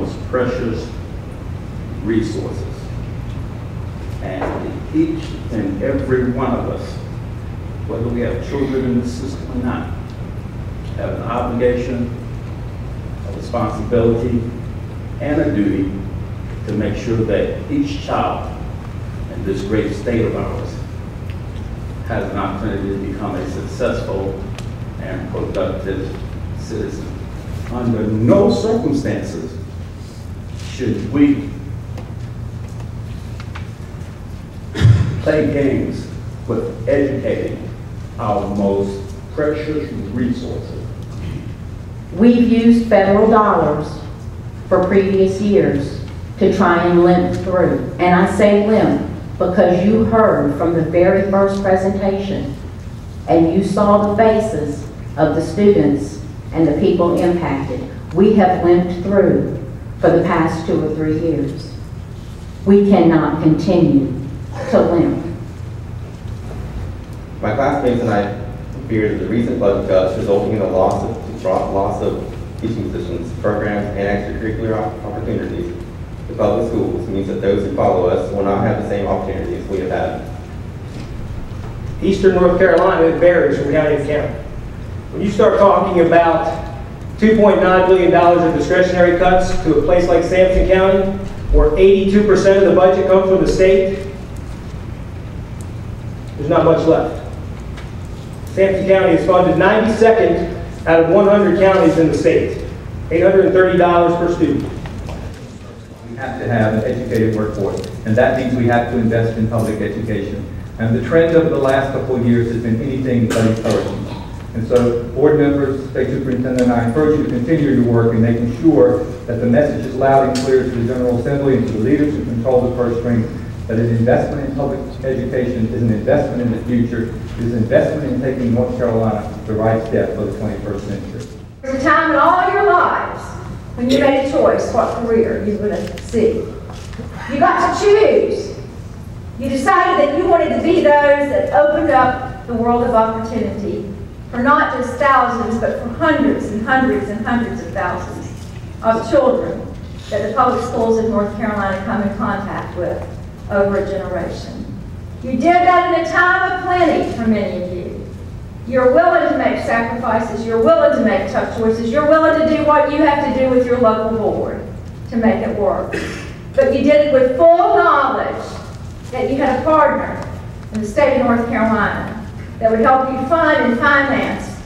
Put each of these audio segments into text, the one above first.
most precious resources. And each and every one of us, whether we have children in the system or not, have an obligation, a responsibility, and a duty to make sure that each child in this great state of ours has an opportunity to become a successful and productive citizen. Under no circumstances should we play games with educating our most precious resources. We've used federal dollars for previous years to try and limp through. And I say limp because you heard from the very first presentation and you saw the faces of the students and the people impacted. We have limped through for the past 2 or 3 years. We cannot continue to limp. My classmates and I fear that the recent budget cuts resulting in the loss of teaching positions, programs, and extracurricular opportunities to public schools means that those who follow us will not have the same opportunities we have had. Eastern North Carolina, it varies from county to county. When you start talking about $2.9 billion of discretionary cuts to a place like Sampson County, where 82% of the budget comes from the state, there's not much left. Sampson County is funded 92nd out of 100 counties in the state, $830 per student. We have to have an educated workforce, and that means we have to invest in public education. And the trend over the last couple of years has been anything but encouraging. And so, board members, state superintendent, I encourage you to continue your work in making sure that the message is loud and clear to the General Assembly and to the leaders who control the purse strings, that an investment in public education is an investment in the future, it is an investment in taking North Carolina the right step for the 21st century. There's a time in all your lives when you made a choice what career you were going to see. You got to choose. You decided that you wanted to be those that opened up the world of opportunity for not just thousands, but for hundreds and hundreds and hundreds of thousands of children that the public schools in North Carolina come in contact with over a generation. You did that in a time of plenty for many of you. You're willing to make sacrifices, you're willing to make tough choices, you're willing to do what you have to do with your local board to make it work. But you did it with full knowledge that you had a partner in the state of North Carolina that would help you fund and finance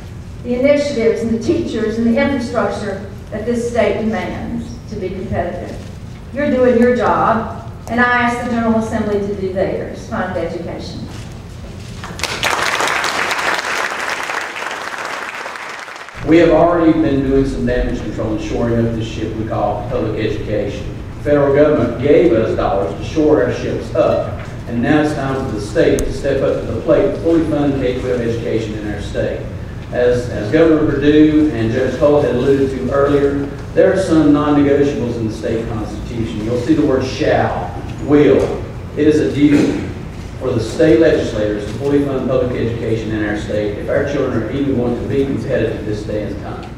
the initiatives and the teachers and the infrastructure that this state demands to be competitive. You're doing your job, and I ask the General Assembly to do theirs, fund education. We have already been doing some damage control and shoring up this ship we call public education. The federal government gave us dollars to shore our ships up, and now it's time for the state to step up to the plate to fully fund K-12 education in our state. As Governor Perdue and Judge Cole had alluded to earlier, there are some non-negotiables in the state constitution. You'll see the word shall, will. It is a duty for the state legislators to fully fund public education in our state if our children are even going to be competitive this day and time.